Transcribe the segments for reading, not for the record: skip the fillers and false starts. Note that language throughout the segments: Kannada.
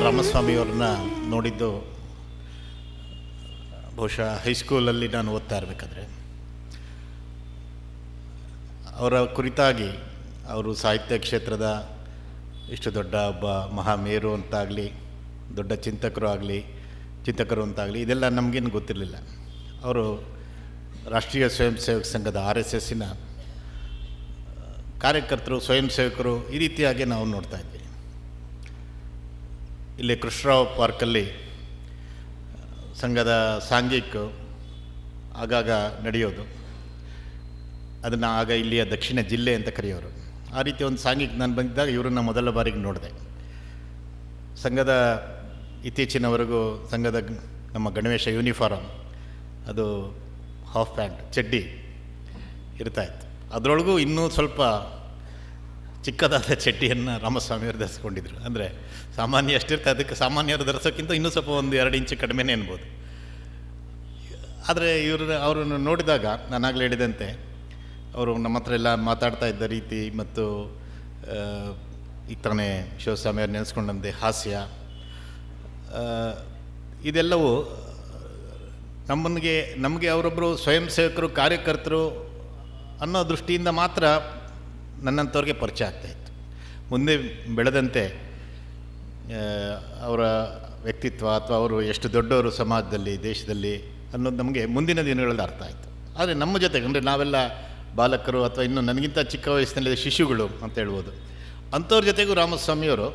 ರಾಮಸ್ವಾಮಿಯವ್ರನ್ನ ನೋಡಿದ್ದು ಬಹುಶಃ ಹೈಸ್ಕೂಲಲ್ಲಿ ನಾನು ಓದ್ತಾ ಇರಬೇಕಾದ್ರೆ. ಅವರ ಕುರಿತಾಗಿ ಅವರು ಸಾಹಿತ್ಯ ಕ್ಷೇತ್ರದ ಇಷ್ಟು ದೊಡ್ಡ ಒಬ್ಬ ಮಹಾಮೇರು ಅಂತಾಗಲಿ, ದೊಡ್ಡ ಚಿಂತಕರು ಅಂತಾಗಲಿ ಇದೆಲ್ಲ ನಮಗೇನು ಗೊತ್ತಿರಲಿಲ್ಲ. ಅವರು ರಾಷ್ಟ್ರೀಯ ಸ್ವಯಂ ಸೇವಕ ಸಂಘದ RSSನ ಕಾರ್ಯಕರ್ತರು, ಸ್ವಯಂ ಸೇವಕರು, ಈ ರೀತಿಯಾಗಿ ನಾವು ನೋಡ್ತಾ ಇದ್ವಿ. ಇಲ್ಲಿ ಕೃಷ್ಣರಾವ್ ಪಾರ್ಕಲ್ಲಿ ಸಂಘದ ಸಾಂಘಿಕ ಆಗಾಗ ನಡೆಯೋದು, ಅದನ್ನು ಆಗ ಇಲ್ಲಿಯ ದಕ್ಷಿಣ ಜಿಲ್ಲೆ ಅಂತ ಕರೆಯೋರು. ಆ ರೀತಿ ಒಂದು ಸಾಂಘಿಕ ನಾನು ಬಂದಿದ್ದಾಗ ಇವರನ್ನು ಮೊದಲ ಬಾರಿಗೆ ನೋಡಿದೆ. ಸಂಘದ ಇತ್ತೀಚಿನವರೆಗೂ ಸಂಘದ ನಮ್ಮ ಗಣವೇಶ ಯೂನಿಫಾರಮ್, ಅದು ಹಾಫ್ ಪ್ಯಾಂಟ್ ಚಡ್ಡಿ ಇರ್ತಾಯಿತ್ತು. ಅದರೊಳಗೂ ಇನ್ನೂ ಸ್ವಲ್ಪ ಚಿಕ್ಕದಾದ ಚಡ್ಡಿಯನ್ನು ರಾಮಸ್ವಾಮಿಯವರು ಧರಿಸ್ಕೊಂಡಿದ್ರು. ಅಂದರೆ ಸಾಮಾನ್ಯ ಎಷ್ಟಿರ್ತಾರೆ ಅದಕ್ಕೆ ಸಾಮಾನ್ಯರು ಧರಿಸೋಕ್ಕಿಂತ ಇನ್ನೂ ಸ್ವಲ್ಪ ಒಂದು 2 ಇಂಚು ಕಡಿಮೆನೇ ಅನ್ಬೋದು. ಆದರೆ ಅವರನ್ನು ನೋಡಿದಾಗ ನಾನಾಗಲೇ ಹೇಳಿದಂತೆ ಅವರು ನಮ್ಮ ಹತ್ರ ಎಲ್ಲ ಮಾತಾಡ್ತಾ ಇದ್ದ ರೀತಿ ಮತ್ತು ಈಗ ತಾನೇ ಶಿವಸ್ವಾಮಿಯವ್ರು ನೆನೆಸ್ಕೊಂಡಂತೆ ಹಾಸ್ಯ, ಇದೆಲ್ಲವೂ ನಮಗೆ ಅವರೊಬ್ಬರು ಸ್ವಯಂ ಸೇವಕರು, ಕಾರ್ಯಕರ್ತರು ಅನ್ನೋ ದೃಷ್ಟಿಯಿಂದ ಮಾತ್ರ ನನ್ನಂಥವ್ರಿಗೆ ಪರಿಚಯ ಆಗ್ತಾಯಿತ್ತು. ಮುಂದೆ ಬೆಳೆದಂತೆ ಅವರ ವ್ಯಕ್ತಿತ್ವ ಅಥವಾ ಅವರು ಎಷ್ಟು ದೊಡ್ಡವರು ಸಮಾಜದಲ್ಲಿ, ದೇಶದಲ್ಲಿ ಅನ್ನೋದು ನಮಗೆ ಮುಂದಿನ ದಿನಗಳಲ್ಲಿ ಅರ್ಥ ಆಯಿತು. ಆದರೆ ನಮ್ಮ ಜೊತೆಗೆ ಅಂದರೆ ನಾವೆಲ್ಲ ಬಾಲಕರು ಅಥವಾ ಇನ್ನೂ ನನಗಿಂತ ಚಿಕ್ಕ ವಯಸ್ಸಿನಲ್ಲಿ ಶಿಶುಗಳು ಅಂತ ಹೇಳ್ಬೋದು, ಅಂಥವ್ರ ಜೊತೆಗೂ ರಾಮಸ್ವಾಮಿಯವರು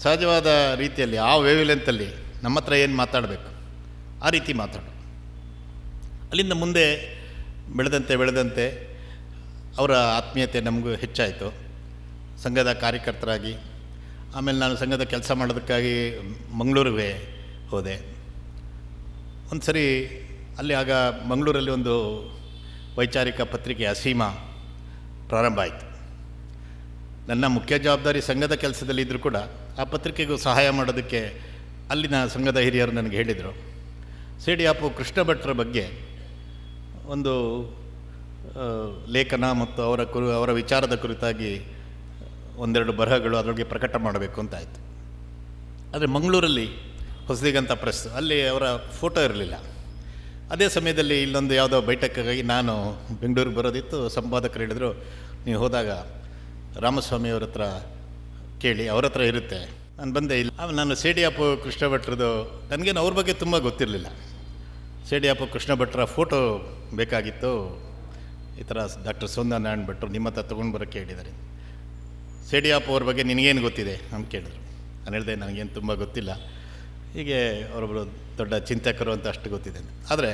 ಸಹಜವಾದ ರೀತಿಯಲ್ಲಿ ಆ ವೇವ್ಲೆಂತಲ್ಲಿ ನಮ್ಮ ಹತ್ರ ಏನು ಮಾತಾಡಬೇಕು ಆ ರೀತಿ ಮಾತಾಡೋದು. ಅಲ್ಲಿಂದ ಮುಂದೆ ಬೆಳೆದಂತೆ ಅವರ ಆತ್ಮೀಯತೆ ನಮಗೂ ಹೆಚ್ಚಾಯಿತು. ಸಂಘದ ಕಾರ್ಯಕರ್ತರಾಗಿ ಆಮೇಲೆ ನಾನು ಸಂಘದ ಕೆಲಸ ಮಾಡೋದಕ್ಕಾಗಿ ಮಂಗಳೂರಿಗೆ ಹೋದೆ. ಒಂದು ಸರಿ ಅಲ್ಲಿ ಆಗ ಮಂಗಳೂರಲ್ಲಿ ಒಂದು ವೈಚಾರಿಕ ಪತ್ರಿಕೆ ಅಸೀಮಾ ಪ್ರಾರಂಭ ಆಯಿತು. ನನ್ನ ಮುಖ್ಯ ಜವಾಬ್ದಾರಿ ಸಂಘದ ಕೆಲಸದಲ್ಲಿದ್ದರೂ ಕೂಡ ಆ ಪತ್ರಿಕೆಗೂ ಸಹಾಯ ಮಾಡೋದಕ್ಕೆ ಅಲ್ಲಿನ ಸಂಘದ ಹಿರಿಯರು ನನಗೆ ಹೇಳಿದರು, ಸೇಡಿಯಾಪು ಕೃಷ್ಣ ಭಟ್ರ ಬಗ್ಗೆ ಒಂದು ಲೇಖನ ಮತ್ತು ಅವರ ವಿಚಾರದ ಕುರಿತಾಗಿ 1-2 ಬರಹಗಳು ಅದರೊಳಗೆ ಪ್ರಕಟ ಮಾಡಬೇಕು ಅಂತ ಆಯಿತು. ಆದರೆ ಮಂಗಳೂರಲ್ಲಿ ಹೊಸದಿಗಂತ ಪ್ರೆಸ್, ಅಲ್ಲಿ ಅವರ ಫೋಟೋ ಇರಲಿಲ್ಲ. ಅದೇ ಸಮಯದಲ್ಲಿ ಇಲ್ಲೊಂದು ಯಾವುದೋ ಬೈಠಕ್ಕಾಗಿ ನಾನು ಬೆಂಗಳೂರಿಗೆ ಬರೋದಿತ್ತು. ಸಂಪಾದಕರು ಹೇಳಿದರು, ನೀವು ಹೋದಾಗ ರಾಮಸ್ವಾಮಿಯವ್ರ ಹತ್ರ ಕೇಳಿ, ಅವ್ರ ಹತ್ರ ಇರುತ್ತೆ. ನಾನು ಬಂದೆ. ಇಲ್ಲ, ನಾನು ಸೇಡಿಯಾಪು ಕೃಷ್ಣ ಭಟ್ರದ್ದು ನನಗೇನು ಅವ್ರ ಬಗ್ಗೆ ತುಂಬ ಗೊತ್ತಿರಲಿಲ್ಲ. ಸೇಡಿಯಾಪು ಕೃಷ್ಣ ಭಟ್ರ ಫೋಟೋ ಬೇಕಾಗಿತ್ತು, ಈ ಥರ ಡಾಕ್ಟರ್ ಸೌಂದರನಾರಾಯಣ ಭಟ್ರು ನಿಮ್ಮ ಹತ್ರ ತೊಗೊಂಡು ಬರೋಕ್ಕೆ ಹೇಳಿದ್ದಾರೆ. ಸೇಡಿಯಾಪು ಅವ್ರ ಬಗ್ಗೆ ನಿನಗೇನು ಗೊತ್ತಿದೆ ಅಂತ ಕೇಳಿದ್ರು. ನಾನು ಹೇಳಿದೆ, ನನಗೇನು ತುಂಬ ಗೊತ್ತಿಲ್ಲ, ಹೀಗೆ ಅವರೊಬ್ಬರು ದೊಡ್ಡ ಚಿಂತಕರು ಅಂತ ಅಷ್ಟು ಗೊತ್ತಿದೆ. ಆದರೆ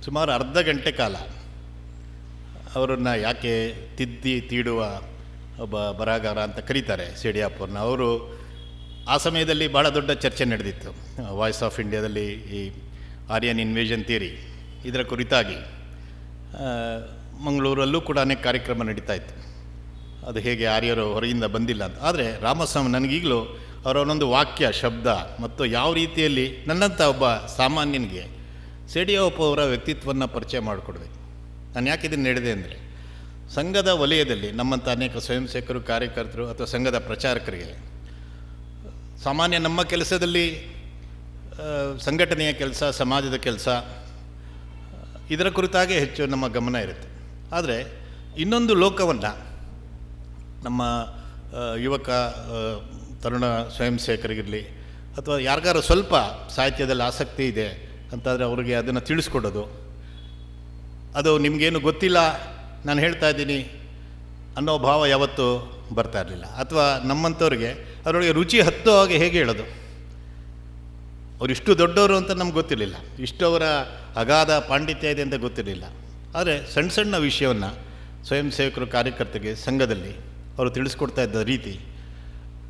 ಸುಮಾರು ಅರ್ಧ ಗಂಟೆ ಕಾಲ ಅವರನ್ನು ಯಾಕೆ ತೀಡುವ ಒಬ್ಬ ಬರಹಗಾರ ಅಂತ ಕರೀತಾರೆ ಸೇಡಿಯಾಪುರನ್ನ. ಅವರು ಆ ಸಮಯದಲ್ಲಿ ಭಾಳ ದೊಡ್ಡ ಚರ್ಚೆ ನಡೆದಿತ್ತು. ವಾಯ್ಸ್ ಆಫ್ ಇಂಡಿಯಾದಲ್ಲಿ ಈ ಆರ್ಯನ್ ಇನ್ವೇಷನ್ ಥಿಯರಿ ಇದರ ಕುರಿತಾಗಿ ಮಂಗಳೂರಲ್ಲೂ ಕೂಡ ಅನೇಕ ಕಾರ್ಯಕ್ರಮ ನಡೀತಾ ಇತ್ತು. ಅದು ಹೇಗೆ ಆರ್ಯರು ಹೊರಗಿಂದ ಬಂದಿಲ್ಲ ಅಂತ. ಆದರೆ ರಾಮಸ್ವಾಮಿ ನನಗೀಗಲೂ ಅವರ ಒಂದೊಂದು ವಾಕ್ಯ, ಶಬ್ದ ಮತ್ತು ಯಾವ ರೀತಿಯಲ್ಲಿ ನನ್ನಂಥ ಒಬ್ಬ ಸಾಮಾನ್ಯನಿಗೆ ಸೇಡಿಯಾಪು ಅವರ ವ್ಯಕ್ತಿತ್ವವನ್ನು ಪರಿಚಯ ಮಾಡಿಕೊಡ್ಬೇಕು. ನಾನು ಯಾಕೆ ಇದನ್ನು ಹೇಳಿದೆ ಅಂದರೆ, ಸಂಘದ ವಲಯದಲ್ಲಿ ನಮ್ಮಂಥ ಅನೇಕ ಸ್ವಯಂ ಸೇವಕರು, ಕಾರ್ಯಕರ್ತರು ಅಥವಾ ಸಂಘದ ಪ್ರಚಾರಕರಿಗೆ ಸಾಮಾನ್ಯ ನಮ್ಮ ಕೆಲಸದಲ್ಲಿ ಸಂಘಟನೆಯ ಕೆಲಸ, ಸಮಾಜದ ಕೆಲಸ ಇದರ ಕುರಿತಾಗೆ ಹೆಚ್ಚು ನಮ್ಮ ಗಮನ ಇರುತ್ತೆ. ಆದರೆ ಇನ್ನೊಂದು ಲೋಕವನ್ನು ನಮ್ಮ ಯುವಕ ತರುಣ ಸ್ವಯಂ ಸೇವಕರಿಗಿರಲಿ ಅಥವಾ ಯಾರಿಗಾರು ಸ್ವಲ್ಪ ಸಾಹಿತ್ಯದಲ್ಲಿ ಆಸಕ್ತಿ ಇದೆ ಅಂತಾದರೆ ಅವರಿಗೆ ಅದನ್ನು ತಿಳಿಸ್ಕೊಡೋದು, ಅದು ನಿಮಗೇನು ಗೊತ್ತಿಲ್ಲ ನಾನು ಹೇಳ್ತಾ ಇದ್ದೀನಿ ಅನ್ನೋ ಭಾವ ಯಾವತ್ತೂ ಬರ್ತಾ ಇರಲಿಲ್ಲ. ಅಥವಾ ನಮ್ಮಂಥವ್ರಿಗೆ ಅದರೊಳಗೆ ರುಚಿ ಹತ್ತೋ ಹಾಗೆ ಹೇಗೆ ಹೇಳೋದು, ಅವರು ಇಷ್ಟು ದೊಡ್ಡವರು ಅಂತ ನಮ್ಗೆ ಗೊತ್ತಿರಲಿಲ್ಲ, ಇಷ್ಟು ಅವರ ಅಗಾಧ ಪಾಂಡಿತ್ಯ ಇದೆ ಅಂತ ಗೊತ್ತಿರಲಿಲ್ಲ. ಆದರೆ ಸಣ್ಣ ಸಣ್ಣ ವಿಷಯವನ್ನು ಸ್ವಯಂ ಸೇವಕರು, ಕಾರ್ಯಕರ್ತರಿಗೆ ಸಂಘದಲ್ಲಿ ಅವರು ತಿಳಿಸ್ಕೊಡ್ತಾ ಇದ್ದ ರೀತಿ,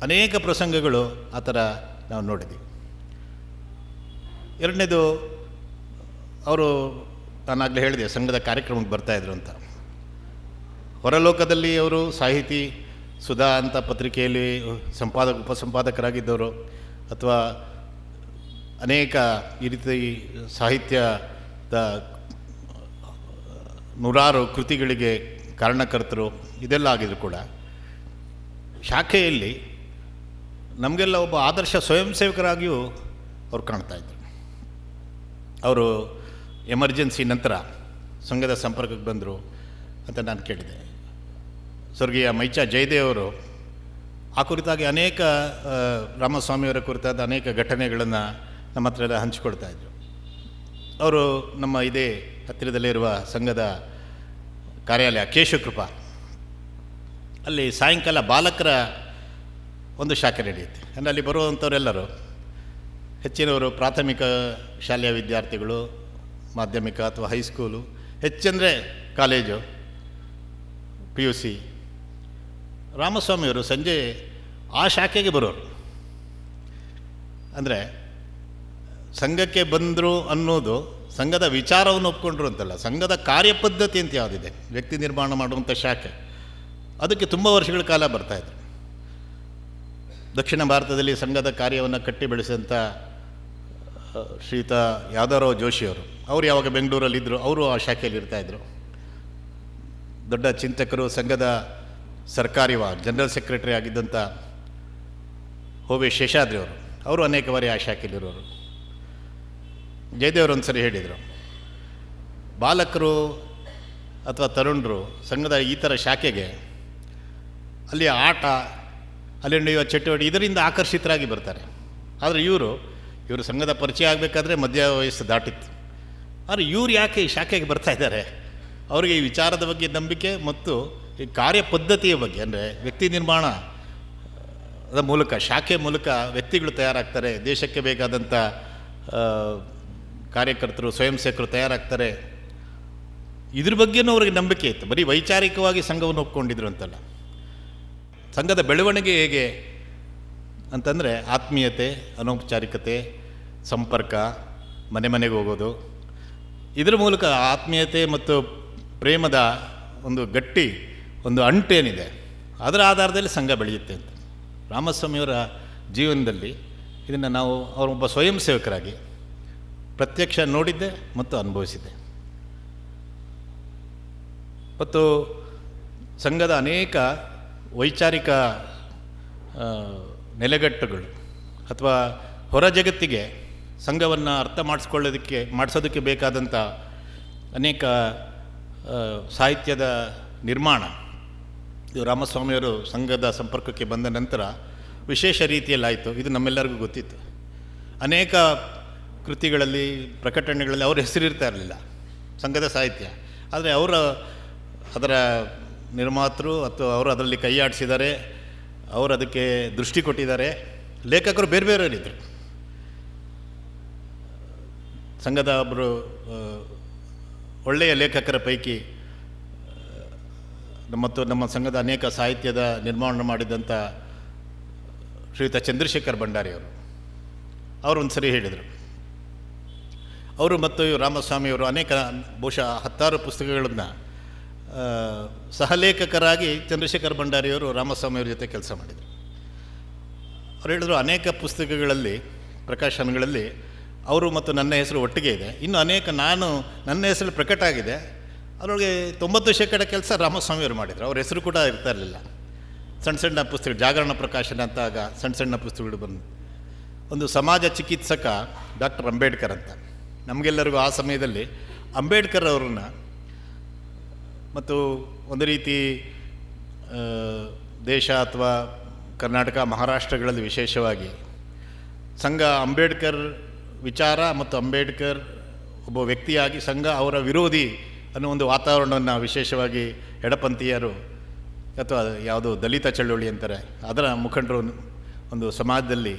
ಅನೇಕ ಪ್ರಸಂಗಗಳು ಆ ಥರ ನಾವು ನೋಡಿದ್ವಿ. ಎರಡನೇದು, ಅವರು ನಾನಾಗಲೇ ಹೇಳಿದೆ ಸಂಘದ ಕಾರ್ಯಕ್ರಮಕ್ಕೆ ಬರ್ತಾಯಿದ್ರು ಅಂತ. ಹೊರಲೋಕದಲ್ಲಿ ಅವರು ಸಾಹಿತಿ, ಸುಧಾ ಅಂತ ಪತ್ರಿಕೆಯಲ್ಲಿ ಉಪಸಂಪಾದಕರಾಗಿದ್ದವರು ಅಥವಾ ಅನೇಕ ಈ ರೀತಿ ಸಾಹಿತ್ಯದ ನೂರಾರು ಕೃತಿಗಳಿಗೆ ಕಾರಣಕರ್ತರು, ಇದೆಲ್ಲ ಆಗಿದ್ರು ಕೂಡ ಶಾಖೆಯಲ್ಲಿ ನಮಗೆಲ್ಲ ಒಬ್ಬ ಆದರ್ಶ ಸ್ವಯಂ ಸೇವಕರಾಗಿಯೂ ಅವ್ರು ಕಾಣ್ತಾಯಿದ್ರು. ಅವರು ಎಮರ್ಜೆನ್ಸಿ ನಂತರ ಸಂಘದ ಸಂಪರ್ಕಕ್ಕೆ ಬಂದರು ಅಂತ ನಾನು ಕೇಳಿದೆ. ಸ್ವರ್ಗೀಯ ಮೈಚಾ ಜಯದೇವರು ಆ ಕುರಿತಾಗಿ ಅನೇಕ ರಾಮಸ್ವಾಮಿಯವರ ಕುರಿತಾದ ಅನೇಕ ಘಟನೆಗಳನ್ನು ನಮ್ಮ ಹತ್ರ ಎಲ್ಲ ಹಂಚಿಕೊಡ್ತಾಯಿದ್ರು. ಅವರು ನಮ್ಮ ಇದೇ ಹತ್ತಿರದಲ್ಲಿರುವ ಸಂಘದ ಕಾರ್ಯಾಲಯ ಕೇಶವಕೃಪಾ, ಅಲ್ಲಿ ಸಾಯಂಕಾಲ ಬಾಲಕರ ಒಂದು ಶಾಖೆ ನಡೆಯುತ್ತೆ. ಅಂದರೆ ಅಲ್ಲಿ ಬರುವಂಥವರೆಲ್ಲರೂ ಹೆಚ್ಚಿನವರು ಪ್ರಾಥಮಿಕ ಶಾಲೆಯ ವಿದ್ಯಾರ್ಥಿಗಳು, ಮಾಧ್ಯಮಿಕ ಅಥವಾ ಹೈಸ್ಕೂಲು, ಹೆಚ್ಚಂದರೆ ಕಾಲೇಜು, PUC. ರಾಮಸ್ವಾಮಿಯವರು ಸಂಜೆ ಆ ಶಾಖೆಗೆ ಬರೋರು. ಅಂದರೆ ಸಂಘಕ್ಕೆ ಬಂದರು ಅನ್ನೋದು ಸಂಘದ ವಿಚಾರವನ್ನು ಒಪ್ಕೊಂಡ್ರು ಅಂತಲ್ಲ, ಸಂಘದ ಕಾರ್ಯಪದ್ಧತಿ ಅಂತ ಯಾವುದಿದೆ, ವ್ಯಕ್ತಿ ನಿರ್ಮಾಣ ಮಾಡುವಂಥ ಶಾಖೆ, ಅದಕ್ಕೆ ತುಂಬ ವರ್ಷಗಳ ಕಾಲ ಬರ್ತಾಯಿದ್ರು. ದಕ್ಷಿಣ ಭಾರತದಲ್ಲಿ ಸಂಘದ ಕಾರ್ಯವನ್ನು ಕಟ್ಟಿ ಬೆಳೆಸಿದಂಥ ಶ್ರೀಯುತ ಯಾದವರಾವ್ ಜೋಶಿಯವರು, ಅವರು ಯಾವಾಗ ಬೆಂಗಳೂರಲ್ಲಿದ್ದರು, ಅವರು ಆ ಶಾಖೆಯಲ್ಲಿ ಇರ್ತಾಯಿದ್ರು. ದೊಡ್ಡ ಚಿಂತಕರು, ಸಂಘದ ಸರ್ಕಾರಿ ಜನರಲ್ ಸೆಕ್ರೆಟರಿ ಆಗಿದ್ದಂಥ ಹೋವೆ ಶೇಷಾದ್ರಿ ಅವರು ಅನೇಕ ಬಾರಿ ಆ ಶಾಖೆಯಲ್ಲಿರೋರು. ಜಯದೇವರು ಒಂದು ಸರಿ ಹೇಳಿದರು, ಬಾಲಕರು ಅಥವಾ ತರುಣರು ಸಂಘದ ಈ ಥರ ಶಾಖೆಗೆ ಅಲ್ಲಿ ಆಟ, ಅಲ್ಲಿ ನಡೆಯುವ ಚಟುವಟಿಕೆ ಇದರಿಂದ ಆಕರ್ಷಿತರಾಗಿ ಬರ್ತಾರೆ. ಆದರೆ ಇವರು ಸಂಘದ ಪರಿಚಯ ಆಗಬೇಕಾದ್ರೆ ಮಧ್ಯ ವಯಸ್ಸು ದಾಟಿತ್ತು. ಆದರೆ ಇವ್ರು ಯಾಕೆ ಈ ಶಾಖೆಗೆ ಬರ್ತಾ ಇದ್ದಾರೆ? ಅವರಿಗೆ ಈ ವಿಚಾರದ ಬಗ್ಗೆ ನಂಬಿಕೆ ಮತ್ತು ಈ ಕಾರ್ಯಪದ್ಧತಿಯ ಬಗ್ಗೆ, ಅಂದರೆ ವ್ಯಕ್ತಿ ನಿರ್ಮಾಣದ ಮೂಲಕ, ಶಾಖೆ ಮೂಲಕ ವ್ಯಕ್ತಿಗಳು ತಯಾರಾಗ್ತಾರೆ, ದೇಶಕ್ಕೆ ಬೇಕಾದಂಥ ಕಾರ್ಯಕರ್ತರು, ಸ್ವಯಂ ಸೇವಕರು ತಯಾರಾಗ್ತಾರೆ, ಇದ್ರ ಬಗ್ಗೆನೂ ಅವ್ರಿಗೆ ನಂಬಿಕೆ ಇತ್ತು. ಬರೀ ವೈಚಾರಿಕವಾಗಿ ಸಂಘವನ್ನು ಒಪ್ಕೊಂಡಿದ್ರು ಅಂತಲ್ಲ. ಸಂಘದ ಬೆಳವಣಿಗೆ ಹೇಗೆ ಅಂತಂದರೆ ಆತ್ಮೀಯತೆ, ಅನೌಪಚಾರಿಕತೆ, ಸಂಪರ್ಕ, ಮನೆ ಮನೆಗೆ ಹೋಗೋದು, ಇದರ ಮೂಲಕ ಆತ್ಮೀಯತೆ ಮತ್ತು ಪ್ರೇಮದ ಒಂದು ಗಟ್ಟಿ ಒಂದು ಅಂಟೇನಿದೆ, ಅದರ ಆಧಾರದಲ್ಲಿ ಸಂಘ ಬೆಳೆಯುತ್ತೆ ಅಂತ. ರಾಮಸ್ವಾಮಿಯವರ ಜೀವನದಲ್ಲಿ ಇದನ್ನು ನಾವು ಅವರೊಬ್ಬ ಸ್ವಯಂ ಸೇವಕರಾಗಿ ಪ್ರತ್ಯಕ್ಷ ನೋಡಿದ್ದೆ ಮತ್ತು ಅನುಭವಿಸಿದ್ದೆ. ಮತ್ತು ಸಂಘದ ಅನೇಕ ವೈಚಾರಿಕ ನೆಲೆಗಟ್ಟುಗಳು ಅಥವಾ ಹೊರ ಜಗತ್ತಿಗೆ ಸಂಘವನ್ನು ಅರ್ಥ ಮಾಡಿಸೋದಕ್ಕೆ ಬೇಕಾದಂಥ ಅನೇಕ ಸಾಹಿತ್ಯದ ನಿರ್ಮಾಣ ಇದು ರಾಮಸ್ವಾಮಿಯವರು ಸಂಘದ ಸಂಪರ್ಕಕ್ಕೆ ಬಂದ ನಂತರ ವಿಶೇಷ ರೀತಿಯಲ್ಲಾಯಿತು. ಇದು ನಮ್ಮೆಲ್ಲರಿಗೂ ಗೊತ್ತಿತ್ತು. ಅನೇಕ ಕೃತಿಗಳಲ್ಲಿ, ಪ್ರಕಟಣೆಗಳಲ್ಲಿ ಅವ್ರ ಹೆಸರಿರ್ತಾ ಇರಲಿಲ್ಲ, ಸಂಘದ ಸಾಹಿತ್ಯ. ಆದರೆ ಅದರ ನಿರ್ಮಾತೃರು ಅಥವಾ ಅವರು ಅದರಲ್ಲಿ ಕೈಯಾಡಿಸಿದ್ದಾರೆ, ಅವರು ಅದಕ್ಕೆ ದೃಷ್ಟಿ ಕೊಟ್ಟಿದ್ದಾರೆ. ಲೇಖಕರು ಬೇರೆ ಬೇರೆಯವರಿದ್ದರು. ಸಂಘದ ಒಬ್ಬರು ಒಳ್ಳೆಯ ಲೇಖಕರ ಪೈಕಿ ಮತ್ತು ನಮ್ಮ ಸಂಘದ ಅನೇಕ ಸಾಹಿತ್ಯದ ನಿರ್ಮಾಣ ಮಾಡಿದಂಥ ಶ್ರೀಯುತ ಚಂದ್ರಶೇಖರ್ ಭಂಡಾರಿಯವರು, ಅವರು ಒಂದು ಸರಿ ಹೇಳಿದರು, ಅವರು ಮತ್ತು ರಾಮಸ್ವಾಮಿಯವರು ಅನೇಕ ಬಹುಶಃ 10 ಪುಸ್ತಕಗಳನ್ನು ಸಹಲೇಖಕರಾಗಿ ಚಂದ್ರಶೇಖರ್ ಭಂಡಾರಿಯವರು ರಾಮಸ್ವಾಮಿಯವ್ರ ಜೊತೆ ಕೆಲಸ ಮಾಡಿದರು. ಅವ್ರು ಹೇಳಿದ್ರು, ಅನೇಕ ಪುಸ್ತಕಗಳಲ್ಲಿ, ಪ್ರಕಾಶನಗಳಲ್ಲಿ ಅವರು ಮತ್ತು ನನ್ನ ಹೆಸರು ಒಟ್ಟಿಗೆ ಇದೆ. ಇನ್ನು ಅನೇಕ ನನ್ನ ಹೆಸರು ಪ್ರಕಟ ಆಗಿದೆ, ಅದರೊಳಗೆ 90% ಕೆಲಸ ರಾಮಸ್ವಾಮಿಯವರು ಮಾಡಿದರು. ಅವ್ರ ಹೆಸರು ಕೂಡ ಇರ್ತಾ ಇರಲಿಲ್ಲ. ಸಣ್ಣ ಸಣ್ಣ ಪುಸ್ತಕ, ಜಾಗರಣ ಪ್ರಕಾಶನ ಅಂತ ಆಗ ಸಣ್ಣ ಸಣ್ಣ ಪುಸ್ತಕಗಳು ಬಂದು, ಒಂದು ಸಮಾಜ ಚಿಕಿತ್ಸಕ ಡಾಕ್ಟರ್ ಅಂಬೇಡ್ಕರ್ ಅಂತ, ನಮಗೆಲ್ಲರಿಗೂ ಆ ಸಮಯದಲ್ಲಿ ಅಂಬೇಡ್ಕರ್ ಅವ್ರನ್ನ ಮತ್ತು ಒಂದು ರೀತಿ ದೇಶ ಅಥವಾ ಕರ್ನಾಟಕ, ಮಹಾರಾಷ್ಟ್ರಗಳಲ್ಲಿ ವಿಶೇಷವಾಗಿ ಸಂಘ ಅಂಬೇಡ್ಕರ್ ವಿಚಾರ ಮತ್ತು ಅಂಬೇಡ್ಕರ್ ಒಬ್ಬ ವ್ಯಕ್ತಿಯಾಗಿ ಸಂಘ ಅವರ ವಿರೋಧಿ ಅನ್ನೋ ಒಂದು ವಾತಾವರಣವನ್ನು ವಿಶೇಷವಾಗಿ ಎಡಪಂಥೀಯರು ಅಥವಾ ಯಾವುದು ದಲಿತ ಚಳವಳಿ ಅಂತಾರೆ ಅದರ ಮುಖಂಡರು ಒಂದು ಸಮಾಜದಲ್ಲಿ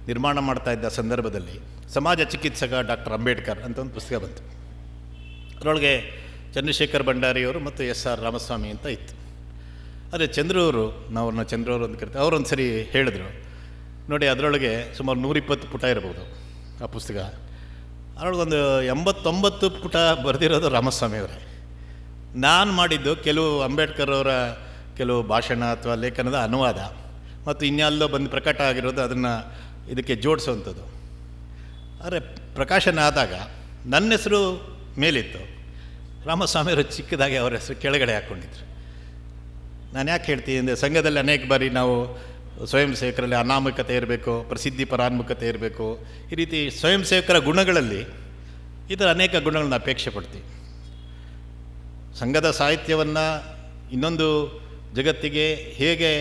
ನಿರ್ಮಾಣ ಮಾಡ್ತಾ ಇದ್ದ ಸಂದರ್ಭದಲ್ಲಿ ಸಮಾಜ ಚಿಕಿತ್ಸಕ ಡಾಕ್ಟರ್ ಅಂಬೇಡ್ಕರ್ ಅಂತ ಒಂದು ಪುಸ್ತಕ ಬಂತು. ಅದರೊಳಗೆ ಚಂದ್ರಶೇಖರ್ ಭಂಡಾರಿಯವರು ಮತ್ತು SR ರಾಮಸ್ವಾಮಿ ಅಂತ ಇತ್ತು. ಆದರೆ ಚಂದ್ರವರು, ನಾವು ಅವ್ರನ್ನ ಚಂದ್ರವರು ಅಂತ ಕರಿತೀವಿ, ಅವರೊಂದು ಸರಿ ಹೇಳಿದ್ರು, ನೋಡಿ ಅದರೊಳಗೆ ಸುಮಾರು 120 ಪುಟ ಇರ್ಬೋದು ಆ ಪುಸ್ತಕ, ಅದರೊಳಗೊಂದು 89 ಪುಟ ಬರೆದಿರೋದು ರಾಮಸ್ವಾಮಿಯವರೇ. ನಾನು ಮಾಡಿದ್ದು ಕೆಲವು ಅಂಬೇಡ್ಕರ್ ಅವರ ಕೆಲವು ಭಾಷಣ ಅಥವಾ ಲೇಖನದ ಅನುವಾದ ಮತ್ತು ಇನ್ಯಾಲ್ಲೋ ಬಂದು ಪ್ರಕಟ ಆಗಿರೋದು ಅದನ್ನು ಇದಕ್ಕೆ ಜೋಡಿಸೋವಂಥದ್ದು. ಆದರೆ ಪ್ರಕಾಶನ ಆದಾಗ ನನ್ನ ಹೆಸರು ಮೇಲಿತ್ತು, ರಾಮಸ್ವಾಮಿಯವರು ಚಿಕ್ಕದಾಗಿ ಅವರ ಹೆಸರು ಕೆಳಗಡೆ ಹಾಕ್ಕೊಂಡಿದ್ರು. ನಾನು ಯಾಕೆ ಹೇಳ್ತೀನಿ ಅಂದರೆ, ಸಂಘದಲ್ಲಿ ಅನೇಕ ಬಾರಿ ನಾವು ಸ್ವಯಂ ಸೇವಕರಲ್ಲಿ ಅನಾಮಕತೆ ಇರಬೇಕು, ಪ್ರಸಿದ್ಧಿ ಪರಾನ್ಮುಖತೆ ಇರಬೇಕು. ಈ ರೀತಿ ಸ್ವಯಂ ಸೇವಕರ ಗುಣಗಳಲ್ಲಿ ಈ ಥರ ಅನೇಕ ಗುಣಗಳನ್ನ ಅಪೇಕ್ಷೆ ಪಡ್ತೀವಿ. ಸಂಘದ ಸಾಹಿತ್ಯವನ್ನು ಇನ್ನೊಂದು ಜಗತ್ತಿಗೆ ಹೇಗೆ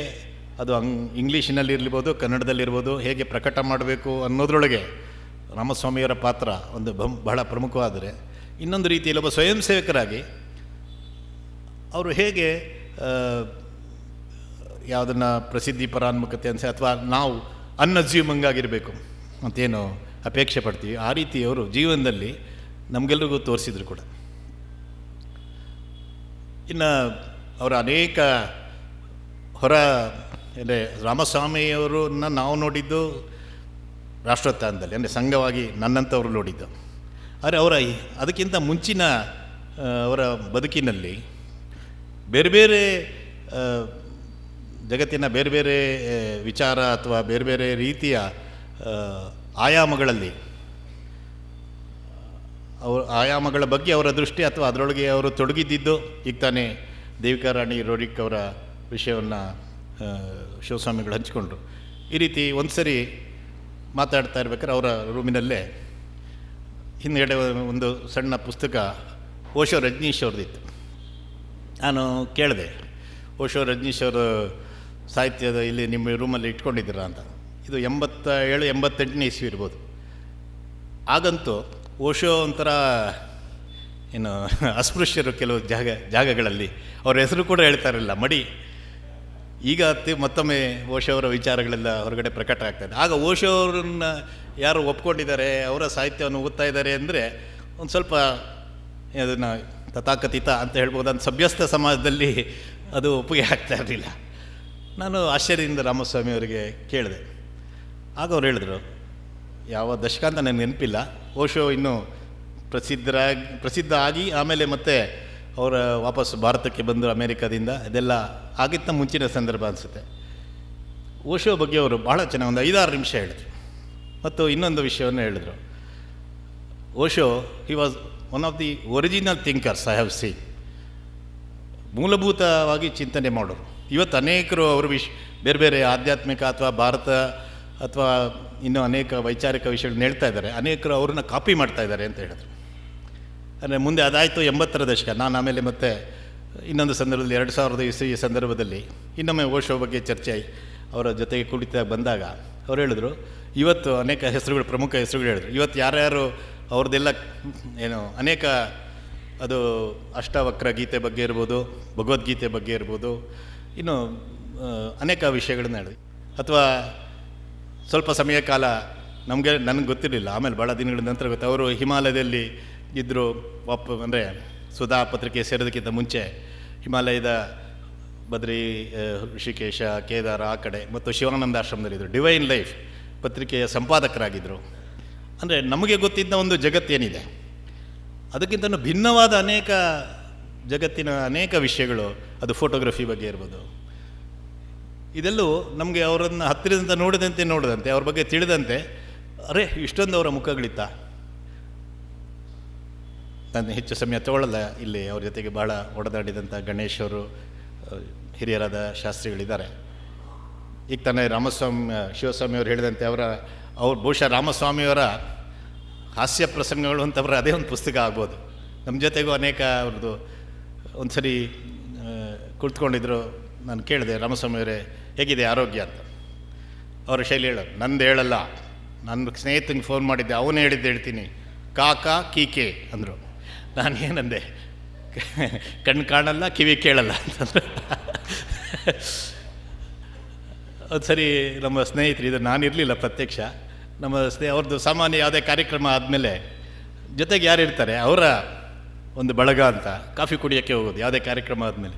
ಅದು ಇಂಗ್ಲೀಷಿನಲ್ಲಿರ್ಬೋದು, ಕನ್ನಡದಲ್ಲಿರ್ಬೋದು, ಹೇಗೆ ಪ್ರಕಟ ಮಾಡಬೇಕು ಅನ್ನೋದ್ರೊಳಗೆ ರಾಮಸ್ವಾಮಿಯವರ ಪಾತ್ರ ಒಂದು ಬಹಳ ಪ್ರಮುಖವಾದರೆ, ಇನ್ನೊಂದು ರೀತಿಯಲ್ಲಿ ಒಬ್ಬ ಸ್ವಯಂ ಸೇವಕರಾಗಿ ಅವರು ಹೇಗೆ ಯಾವುದನ್ನು ಪ್ರಸಿದ್ಧಿ ಪರಾನ್ಮುಖತೆ ಅನಿಸಿ ಅಥವಾ ನಾವು ಅನ್ಅಸ್ಯೂಮಿಂಗ್ ಆಗಿರಬೇಕು ಅಂತೇನು ಅಪೇಕ್ಷೆ ಪಡ್ತೀವಿ, ಆ ರೀತಿ ಅವರು ಜೀವನದಲ್ಲಿ ನಮಗೆಲ್ರಿಗೂ ತೋರಿಸಿದ್ರು ಕೂಡ. ಇನ್ನು ಅವರ ಅನೇಕ ಹೊರ ಅಂದರೆ ರಾಮಸ್ವಾಮಿಯವರನ್ನ ನಾವು ನೋಡಿದ್ದು ರಾಷ್ಟ್ರೋತ್ಥಾನದಲ್ಲಿ, ಅಂದರೆ ಸಂಘವಾಗಿ ನನ್ನಂಥವ್ರು ನೋಡಿದ್ದು. ಆದರೆ ಅದಕ್ಕಿಂತ ಮುಂಚಿನ ಅವರ ಬದುಕಿನಲ್ಲಿ ಬೇರೆ ಬೇರೆ ಜಗತ್ತಿನ ಬೇರೆ ಬೇರೆ ವಿಚಾರ ಅಥವಾ ಬೇರೆ ಬೇರೆ ರೀತಿಯ ಆಯಾಮಗಳಲ್ಲಿ ಆಯಾಮಗಳ ಬಗ್ಗೆ ಅವರ ದೃಷ್ಟಿ ಅಥವಾ ಅದರೊಳಗೆ ಅವರು ತೊಡಗಿದ್ದಿದ್ದು. ಈಗ ತಾನೇ ದೇವಿಕಾ ರಾಣಿ ರೋರಿಕ್ ಅವರ ವಿಷಯವನ್ನು ಶಿವಸ್ವಾಮಿಗಳು ಹಂಚಿಕೊಂಡ್ರು. ಈ ರೀತಿ ಒಂದು ಸರಿ ಮಾತಾಡ್ತಾ ಇರ್ಬೇಕಾದ್ರೆ ಅವರ ರೂಮಿನಲ್ಲೇ ಹಿಂದುಗಡೆ ಒಂದು ಸಣ್ಣ ಪುಸ್ತಕ ಓಶೋ ರಜನೀಶ್ ಅವ್ರದ್ದಿತ್ತು. ನಾನು ಕೇಳಿದೆ, ಓಶೋ ರಜನೀಶ್ ಅವರು ಸಾಹಿತ್ಯದ ಇಲ್ಲಿ ನಿಮ್ಮ ರೂಮಲ್ಲಿ ಇಟ್ಕೊಂಡಿದ್ದೀರಾ ಅಂತ. ಇದು 87-88 ಇಸ್ವಿ ಇರ್ಬೋದು. ಆಗಂತೂ ಓಶೋ ಒಂಥರ ಏನು ಅಸ್ಪೃಶ್ಯರು ಕೆಲವು ಜಾಗಗಳಲ್ಲಿ ಅವ್ರ ಹೆಸರು ಕೂಡ ಹೇಳ್ತಾ ಇರಲಿಲ್ಲ, ಮಡಿ. ಈಗ ಮತ್ತೊಮ್ಮೆ ಓಶೋ ಅವರ ವಿಚಾರಗಳೆಲ್ಲ ಹೊರಗಡೆ ಪ್ರಕಟ ಆಗ್ತಾಯಿದೆ. ಆಗ ಓಶೋ ಅವರನ್ನ ಯಾರು ಒಪ್ಕೊಂಡಿದ್ದಾರೆ, ಅವರ ಸಾಹಿತ್ಯವನ್ನು ಓದ್ತಾ ಇದ್ದಾರೆ ಅಂದರೆ ಒಂದು ಸ್ವಲ್ಪ ಅದನ್ನು ತಥಾಕಥಿತ ಅಂತ ಹೇಳ್ಬೋದು, ಅಂತ ಸಭ್ಯಸ್ಥ ಸಮಾಜದಲ್ಲಿ ಅದು ಒಪ್ಪಿಗೆ ಆಗ್ತಾ ಇರಲಿಲ್ಲ. ನಾನು ಆಶ್ಚರ್ಯದಿಂದ ರಾಮಸ್ವಾಮಿ ಅವರಿಗೆ ಕೇಳಿದೆ. ಆಗ ಅವ್ರು ಹೇಳಿದ್ರು, ಯಾವ ದಶಕ ಅಂತ ನನಗೆ ನೆನಪಿಲ್ಲ, ಓಶೋ ಇನ್ನೂ ಪ್ರಸಿದ್ಧ ಆಗಿ ಆಮೇಲೆ ಮತ್ತೆ ಅವರ ವಾಪಸ್ ಭಾರತಕ್ಕೆ ಬಂದು ಅಮೇರಿಕಾದಿಂದ ಇದೆಲ್ಲ ಆಗಿತ್ತ ಮುಂಚಿನ ಸಂದರ್ಭ ಅನಿಸುತ್ತೆ. ಓಶೋ ಬಗ್ಗೆ ಅವರು ಭಾಳ ಚೆನ್ನಾಗಿ ಒಂದು 5-6 ನಿಮಿಷ ಹೇಳಿದ್ರು. ಮತ್ತು ಇನ್ನೊಂದು ವಿಷಯವನ್ನು ಹೇಳಿದ್ರು, Osho he was one of the original thinkers I have seen. ಮೂಲಭೂತವಾಗಿ ಚಿಂತನೆ ಮಾಡೋರು. ಇವತ್ತು ಅನೇಕರು ಅವರು ಬೇರೆ ಬೇರೆ ಆಧ್ಯಾತ್ಮಿಕ ಅಥವಾ ಭಾರತ ಅಥವಾ ಇನ್ನೂ ಅನೇಕ ವೈಚಾರಿಕ ವಿಷಯಗಳನ್ನ ಹೇಳ್ತಾ ಇದ್ದಾರೆ, ಅನೇಕರು ಅವ್ರನ್ನ ಕಾಪಿ ಮಾಡ್ತಾ ಇದ್ದಾರೆ ಅಂತ ಹೇಳಿದ್ರು. ಅಂದರೆ ಮುಂದೆ ಅದಾಯಿತು 80ರ ದಶಕ. ನಾನು ಆಮೇಲೆ ಮತ್ತೆ ಇನ್ನೊಂದು ಸಂದರ್ಭದಲ್ಲಿ 2000 ಇಸ್ವಿ ಸಂದರ್ಭದಲ್ಲಿ ಇನ್ನೊಮ್ಮೆ ಓಶೋ ಬಗ್ಗೆ ಚರ್ಚೆ ಅವರ ಜೊತೆಗೆ ಕುಳಿತಾಗ ಬಂದಾಗ ಅವ್ರು ಹೇಳಿದ್ರು, ಇವತ್ತು ಅನೇಕ ಹೆಸರುಗಳು, ಪ್ರಮುಖ ಹೆಸರುಗಳು ಹೇಳಿದ್ರು. ಇವತ್ತು ಯಾರ್ಯಾರು ಅವ್ರದ್ದೆಲ್ಲ ಏನು ಅನೇಕ ಅದು ಅಷ್ಟಾವಕ್ರ ಗೀತೆ ಬಗ್ಗೆ ಇರ್ಬೋದು, ಭಗವದ್ಗೀತೆ ಬಗ್ಗೆ ಇರ್ಬೋದು, ಇನ್ನು ಅನೇಕ ವಿಷಯಗಳನ್ನ ಹೇಳಿದ್ವಿ. ಅಥವಾ ಸ್ವಲ್ಪ ಸಮಯ ಕಾಲ ನನಗೆ ಗೊತ್ತಿರಲಿಲ್ಲ, ಆಮೇಲೆ ಭಾಳ ದಿನಗಳ ನಂತರ ಗೊತ್ತು, ಅವರು ಹಿಮಾಲಯದಲ್ಲಿ ಇದ್ದರು. ಅಂದರೆ ಸುಧಾ ಪತ್ರಿಕೆ ಸೇರೋದಕ್ಕಿಂತ ಮುಂಚೆ ಹಿಮಾಲಯದ ಬದ್ರಿ, ಋಷಿಕೇಶ, ಕೇದಾರ ಆ ಕಡೆ ಮತ್ತು ಶಿವಾನಂದ ಆಶ್ರಮದಲ್ಲಿದ್ದರು. ಡಿವೈನ್ ಲೈಫ್ ಪತ್ರಿಕೆಯ ಸಂಪಾದಕರಾಗಿದ್ದರು. ಅಂದರೆ ನಮಗೆ ಗೊತ್ತಿದ್ದ ಒಂದು ಜಗತ್ತೇನಿದೆ ಅದಕ್ಕಿಂತ ಭಿನ್ನವಾದ ಅನೇಕ ಜಗತ್ತಿನ ಅನೇಕ ವಿಷಯಗಳು, ಅದು ಫೋಟೋಗ್ರಫಿ ಬಗ್ಗೆ ಇರ್ಬೋದು, ಇದೆಲ್ಲೂ ನಮಗೆ ಅವರನ್ನು ಹತ್ತಿರದಿಂದ ನೋಡಿದಂತೆ ಅವ್ರ ಬಗ್ಗೆ ತಿಳಿದಂತೆ, ಅರೆ ಇಷ್ಟೊಂದು ಅವರ ಮುಖಗಳಿತ್ತ. ನಾನು ಹೆಚ್ಚು ಸಮಯ ತಗೊಳ್ಳಲ್ಲ, ಇಲ್ಲಿ ಅವ್ರ ಜೊತೆಗೆ ಭಾಳ ಒಡೆದಾಡಿದಂಥ ಗಣೇಶ್ ಅವರು, ಹಿರಿಯರಾದ ಶಾಸ್ತ್ರಿಗಳಿದ್ದಾರೆ. ಈಗ ತಾನೇ ಶಿವಸ್ವಾಮಿಯವರು ಹೇಳಿದಂತೆ ಅವ್ರು ಬಹುಶಃ ರಾಮಸ್ವಾಮಿಯವರ ಹಾಸ್ಯ ಪ್ರಸಂಗಗಳು ಅಂತವ್ರ ಅದೇ ಒಂದು ಪುಸ್ತಕ ಆಗ್ಬೋದು. ನಮ್ಮ ಜೊತೆಗೂ ಅನೇಕ ಅವ್ರದ್ದು ಒಂದು ಸರಿ ಕುಳಿತುಕೊಂಡಿದ್ರು. ನಾನು ಕೇಳಿದೆ, ರಾಮಸ್ವಾಮಿಯವರೇ ಹೇಗಿದೆ ಆರೋಗ್ಯ ಅಂತ. ಅವರ ಶೈಲಿ ಹೇಳೋದು, ನಂದು ಹೇಳಲ್ಲ, ನನ್ನ ಸ್ನೇಹಿತನಿಗೆ ಫೋನ್ ಮಾಡಿದ್ದೆ, ಅವನೇ ಹೇಳಿದ್ದು ಹೇಳ್ತೀನಿ, ಕಾಕಾ ಕೀಕೆ ಅಂದರು. ನಾನೇನಂದೆ, ಕಣ್ಣು ಕಾಣಲ್ಲ ಕಿವಿ ಕೇಳಲ್ಲ ಅಂತಂದ್ರೆ. ಅದು ಸರಿ, ನಮ್ಮ ಸ್ನೇಹಿತರು, ಇದು ನಾನಿರಲಿಲ್ಲ ಪ್ರತ್ಯಕ್ಷ, ನಮ್ಮ ಅವ್ರದ್ದು ಸಾಮಾನ್ಯ ಯಾವುದೇ ಕಾರ್ಯಕ್ರಮ ಆದಮೇಲೆ ಜೊತೆಗೆ ಯಾರು ಇರ್ತಾರೆ ಅವರ ಒಂದು ಬಳಗ ಅಂತ ಕಾಫಿ ಕುಡಿಯೋಕ್ಕೆ ಹೋಗೋದು, ಯಾವುದೇ ಕಾರ್ಯಕ್ರಮ ಆದಮೇಲೆ.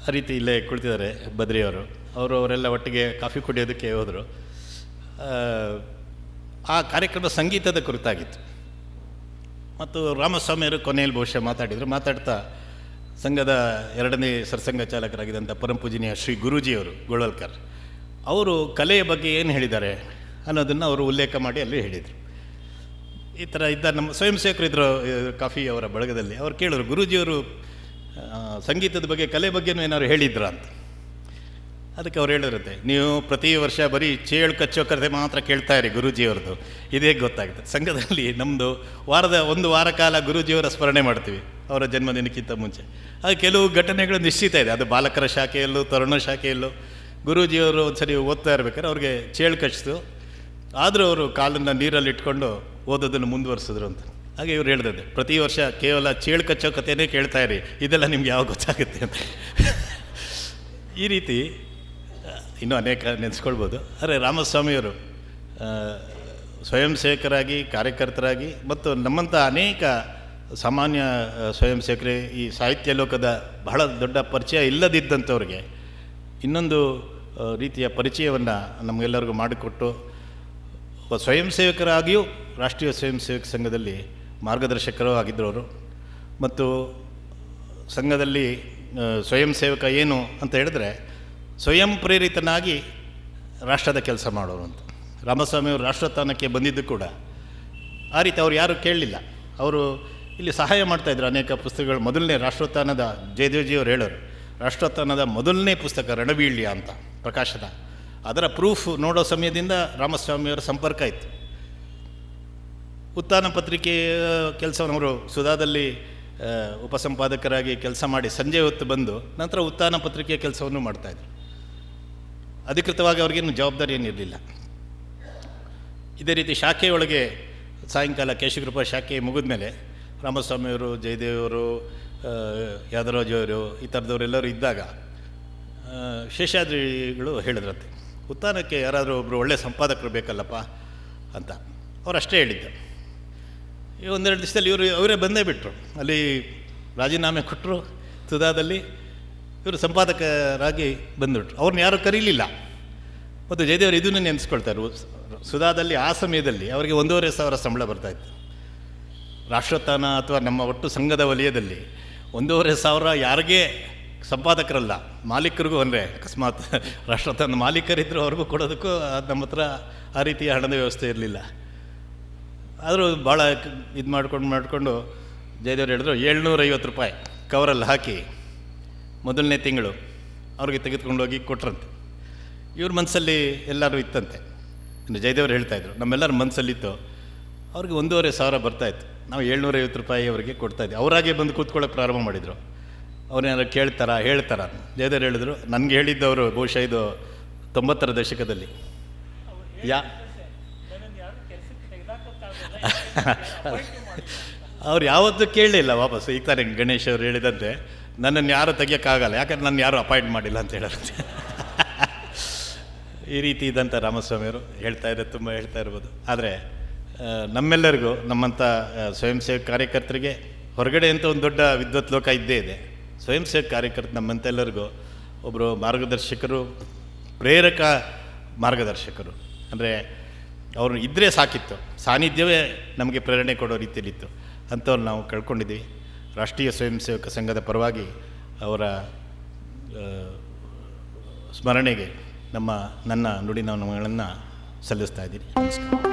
ಆ ರೀತಿ ಇಲ್ಲೇ ಕುಳಿತಿದ್ದಾರೆ ಬದ್ರಿಯವರು, ಅವರೆಲ್ಲ ಒಟ್ಟಿಗೆ ಕಾಫಿ ಕುಡಿಯೋದಕ್ಕೆ ಹೋದರು. ಆ ಕಾರ್ಯಕ್ರಮ ಸಂಗೀತದ ಕುರಿತಾಗಿತ್ತು. ಮತ್ತು ರಾಮಸ್ವಾಮಿಯವರು ಕೊನೆಯಲ್ಲಿ ಬಹುಶಃ ಮಾತಾಡ್ತಾ ಸಂಘದ 2ನೇ ಸರ್ಸಂಘ ಚಾಲಕರಾಗಿದ್ದಂಥ ಪರಮಪೂಜನೀಯ ಶ್ರೀ ಗುರೂಜಿಯವರು ಗೋಳಲ್ಕರ್ ಅವರು ಕಲೆಯ ಬಗ್ಗೆ ಏನು ಹೇಳಿದ್ದಾರೆ ಅನ್ನೋದನ್ನು ಅವರು ಉಲ್ಲೇಖ ಮಾಡಿ ಅಲ್ಲಿ ಹೇಳಿದರು. ಈ ಥರ ಇದ್ದ ನಮ್ಮ ಸ್ವಯಂ ಸೇವಕರಿದ್ದರು ಕಾಫಿ ಅವರ ಬಳಗದಲ್ಲಿ. ಅವ್ರು ಕೇಳಿದ್ರು, ಗುರೂಜಿಯವರು ಸಂಗೀತದ ಬಗ್ಗೆ, ಕಲೆ ಬಗ್ಗೆನೂ ಏನಾದ್ರು ಹೇಳಿದ್ರ ಅಂತ. ಅದಕ್ಕೆ ಅವ್ರು ಹೇಳಿರುತ್ತೆ, ನೀವು ಪ್ರತಿ ವರ್ಷ ಬರೀ ಚೇಳು ಕಚ್ಚೋ ಕಥೆ ಮಾತ್ರ ಕೇಳ್ತಾ ಇರಿ ಗುರೂಜಿಯವ್ರದ್ದು, ಇದೇ ಗೊತ್ತಾಗುತ್ತೆ. ಸಂಘದಲ್ಲಿ ನಮ್ಮದು ಒಂದು ವಾರ ಕಾಲ ಗುರೂಜಿಯವರ ಸ್ಮರಣೆ ಮಾಡ್ತೀವಿ ಅವರ ಜನ್ಮದಿನಕ್ಕಿಂತ ಮುಂಚೆ. ಅದು ಕೆಲವು ಘಟನೆಗಳು ನಿಶ್ಚಿತ ಇದೆ, ಅದು ಬಾಲಕರ ಶಾಖೆಯಲ್ಲೂ ತರುಣ ಶಾಖೆಯಲ್ಲೂ. ಗುರೂಜಿಯವರು ಒಂದು ಸರಿ ಓದ್ತಾ ಇರ್ಬೇಕಾದ್ರೆ ಅವ್ರಿಗೆ ಚೇಳು ಕಚ್ಚಿತು, ಆದರೂ ಅವರು ಕಾಲನ್ನು ನೀರಲ್ಲಿ ಇಟ್ಕೊಂಡು ಓದೋದನ್ನು ಮುಂದುವರಿಸಿದ್ರು ಅಂತ. ಹಾಗೆ ಇವ್ರು ಹೇಳಿದೆ, ಪ್ರತಿ ವರ್ಷ ಕೇವಲ ಚೇಳು ಕಚ್ಚೋ ಕಥೆನೇ ಕೇಳ್ತಾ ಇರಿ, ಇದೆಲ್ಲ ನಿಮ್ಗೆ ಯಾವಾಗ ಗೊತ್ತಾಗುತ್ತೆ ಅಂತ. ಈ ರೀತಿ ಇನ್ನೂ ಅನೇಕ ನೆನೆಸ್ಕೊಳ್ಬೋದು. ಆದರೆ ರಾಮಸ್ವಾಮಿಯವರು ಸ್ವಯಂ ಸೇವಕರಾಗಿ, ಕಾರ್ಯಕರ್ತರಾಗಿ ಮತ್ತು ನಮ್ಮಂಥ ಅನೇಕ ಸಾಮಾನ್ಯ ಸ್ವಯಂ ಸೇವಕರೇ ಈ ಸಾಹಿತ್ಯ ಲೋಕದ ಬಹಳ ದೊಡ್ಡ ಪರಿಚಯ ಇಲ್ಲದಿದ್ದಂಥವ್ರಿಗೆ ಇನ್ನೊಂದು ರೀತಿಯ ಪರಿಚಯವನ್ನು ನಮಗೆಲ್ಲರಿಗೂ ಮಾಡಿಕೊಟ್ಟು, ಸ್ವಯಂ ಸೇವಕರಾಗಿಯೂ ರಾಷ್ಟ್ರೀಯ ಸ್ವಯಂ ಸೇವಕ ಸಂಘದಲ್ಲಿ ಮಾರ್ಗದರ್ಶಕರೂ ಆಗಿದ್ದವರು ಮತ್ತು ಸಂಘದಲ್ಲಿ ಸ್ವಯಂ ಸೇವಕ ಏನು ಅಂತ ಹೇಳಿದ್ರೆ ಸ್ವಯಂ ಪ್ರೇರಿತನಾಗಿ ರಾಷ್ಟ್ರದ ಕೆಲಸ ಮಾಡೋರು ಅಂತ. ರಾಮಸ್ವಾಮಿಯವರು ರಾಷ್ಟ್ರೋತ್ಥಾನಕ್ಕೆ ಬಂದಿದ್ದು ಕೂಡ ಆ ರೀತಿ ಅವ್ರು ಯಾರೂ ಕೇಳಲಿಲ್ಲ. ಅವರು ಇಲ್ಲಿ ಸಹಾಯ ಮಾಡ್ತಾಯಿದ್ರು ಅನೇಕ ಪುಸ್ತಕಗಳು. ಮೊದಲನೇ ರಾಷ್ಟ್ರೋತ್ಥಾನದ ಜಯದೇವ್ಜಿಯವರು ಹೇಳೋರು, ರಾಷ್ಟ್ರೋತ್ಥಾನದ ಮೊದಲನೇ ಪುಸ್ತಕ ರಣಬೀಳ್ಯ ಅಂತ ಪ್ರಕಾಶನ, ಅದರ ಪ್ರೂಫ್ ನೋಡೋ ಸಮಯದಿಂದ ರಾಮಸ್ವಾಮಿಯವರ ಸಂಪರ್ಕ ಇತ್ತು. ಉತ್ಥಾನ ಪತ್ರಿಕೆಯ ಕೆಲಸವನ್ನು ಅವರು ಸುಧಾದಲ್ಲಿ ಉಪಸಂಪಾದಕರಾಗಿ ಕೆಲಸ ಮಾಡಿ ಸಂಜೆ ಹೊತ್ತು ಬಂದು ನಂತರ ಉತ್ಥಾನ ಪತ್ರಿಕೆಯ ಕೆಲಸವನ್ನು ಮಾಡ್ತಾಯಿದ್ರು. ಅಧಿಕೃತವಾಗಿ ಅವ್ರಿಗೇನು ಜವಾಬ್ದಾರಿ ಏನಿರಲಿಲ್ಲ. ಇದೇ ರೀತಿ ಶಾಖೆಯೊಳಗೆ ಸಾಯಂಕಾಲ ಕೇಶವಕೃಪಾ ಶಾಖೆ ಮುಗಿದ ಮೇಲೆ ರಾಮಸ್ವಾಮಿಯವರು, ಜಯದೇವರು, ಯಾದರಾಜವರು ಈ ಥರದವರೆಲ್ಲರೂ ಇದ್ದಾಗ ಶೇಷಾದ್ರಿಗಳು ಹೇಳಿದ್ರಂತೆ, ಉತ್ಥಾನಕ್ಕೆ ಯಾರಾದರೂ ಒಬ್ಬರು ಒಳ್ಳೆಯ ಸಂಪಾದಕರು ಬೇಕಲ್ಲಪ್ಪ ಅಂತ. ಅವ್ರು ಅಷ್ಟೇ ಹೇಳಿದ್ದು. ಒಂದೆರಡು ದಿವಸದಲ್ಲಿ ಅವರೇ ಬಂದೇ ಬಿಟ್ಟರು. ಅಲ್ಲಿ ರಾಜೀನಾಮೆ ಕೊಟ್ಟರು ಸುಧಾದಲ್ಲಿ, ಇವರು ಸಂಪಾದಕರಾಗಿ ಬಂದುಬಿಟ್ರು. ಅವ್ರನ್ನ ಯಾರೂ ಕರೀಲಿಲ್ಲ. ಮತ್ತು ಜಯದೇವರು ಇದನ್ನು ನೆನೆಸ್ಕೊಳ್ತಾರೆ, ಸುಧಾದಲ್ಲಿ ಆ ಸಮಯದಲ್ಲಿ ಅವರಿಗೆ 1,500 ಸಂಬಳ ಬರ್ತಾಯಿತ್ತು. ರಾಷ್ಟ್ರೋತ್ಥಾನ ಅಥವಾ ನಮ್ಮ ಒಟ್ಟು ಸಂಘದ ವಲಯದಲ್ಲಿ 1,500 ಯಾರಿಗೇ ಸಂಪಾದಕರಲ್ಲ, ಮಾಲೀಕರಿಗೂ ಅಂದರೆ ಅಕಸ್ಮಾತ್ ರಾಷ್ಟ್ರೋತ್ಥಾನ ಮಾಲೀಕರಿದ್ದರೂ ಅವ್ರಿಗೂ ಕೊಡೋದಕ್ಕೂ ನಮ್ಮ ಹತ್ರ ಆ ರೀತಿಯ ಹಣದ ವ್ಯವಸ್ಥೆ ಇರಲಿಲ್ಲ. ಆದರೂ ಭಾಳ ಇದು ಮಾಡಿಕೊಂಡು ಜಯದೇವರು ಹೇಳಿದ್ರು, 750 ರೂಪಾಯಿ ಕವರಲ್ಲಿ ಹಾಕಿ ಮೊದಲನೇ ತಿಂಗಳು ಅವ್ರಿಗೆ ತೆಗೆದುಕೊಂಡೋಗಿ ಕೊಟ್ರಂತೆ. ಇವ್ರ ಮನಸ್ಸಲ್ಲಿ ಎಲ್ಲರೂ ಇತ್ತಂತೆ. ಇನ್ನು ಜಯದೇವರು ಹೇಳ್ತಾಯಿದ್ರು, ನಮ್ಮೆಲ್ಲರ ಮನಸ್ಸಲ್ಲಿತ್ತು. ಅವ್ರಿಗೆ 1,500 ಬರ್ತಾಯಿತ್ತು, ನಾವು 750 ರೂಪಾಯಿ ಅವರಿಗೆ ಕೊಡ್ತಾಯಿದ್ವಿ. ಅವರಾಗೆ ಬಂದು ಕೂತ್ಕೊಳ್ಳೋಕೆ ಪ್ರಾರಂಭ ಮಾಡಿದರು. ಅವ್ರನ್ನೆಲ್ಲ ಹೇಳ್ತಾರ. ಜಯದೇವರು ಹೇಳಿದ್ರು, ನನಗೆ ಹೇಳಿದ್ದವರು ಬಹುಶಃ ಇದು 90ರ ದಶಕದಲ್ಲಿ. ಅವ್ರು ಯಾವತ್ತೂ ಕೇಳಲಿಲ್ಲ ವಾಪಸ್. ಈಗ ತಾನೇ ಗಣೇಶ್ ಅವರು ಹೇಳಿದಂತೆ, ನನ್ನನ್ನು ಯಾರೂ ತೆಗಿಯೋಕ್ಕಾಗಲ್ಲ, ಯಾಕಂದ್ರೆ ನನ್ನ ಯಾರೂ ಅಪಾಯಿಂಟ್ ಮಾಡಿಲ್ಲ ಅಂತ ಹೇಳೋರಂತೆ. ಈ ರೀತಿ ಇದ್ದಂಥ ರಾಮಸ್ವಾಮಿಯವರು ತುಂಬ ಹೇಳ್ತಾ ಇರ್ಬೋದು. ಆದರೆ ನಮ್ಮೆಲ್ಲರಿಗೂ, ನಮ್ಮಂಥ ಸ್ವಯಂ ಸೇವಕ ಕಾರ್ಯಕರ್ತರಿಗೆ ಹೊರಗಡೆ ಅಂತ ಒಂದು ದೊಡ್ಡ ವಿದ್ವತ್ ಲೋಕ ಇದ್ದೇ ಇದೆ. ಸ್ವಯಂ ಸೇವಕ ಕಾರ್ಯಕರ್ತರು ನಮ್ಮಂತೆಲ್ಲರಿಗೂ ಒಬ್ಬರು ಮಾರ್ಗದರ್ಶಕರು, ಪ್ರೇರಕ ಮಾರ್ಗದರ್ಶಕರು. ಅಂದರೆ ಅವರು ಇದ್ದರೆ ಸಾಕಿತ್ತು, ಸಾನ್ನಿಧ್ಯವೇ ನಮಗೆ ಪ್ರೇರಣೆ ಕೊಡೋ ರೀತಿಯಲ್ಲಿತ್ತು. ಅಂಥವ್ರು ನಾವು ಕಳ್ಕೊಂಡಿದ್ದೀವಿ. ರಾಷ್ಟ್ರೀಯ ಸ್ವಯಂ ಸೇವಕ ಸಂಘದ ಪರವಾಗಿ ಅವರ ಸ್ಮರಣೆಗೆ ನನ್ನ ನುಡಿನಮನಗಳನ್ನು ಸಲ್ಲಿಸ್ತಾ ಇದ್ದೀನಿ. ನಮಸ್ಕಾರ.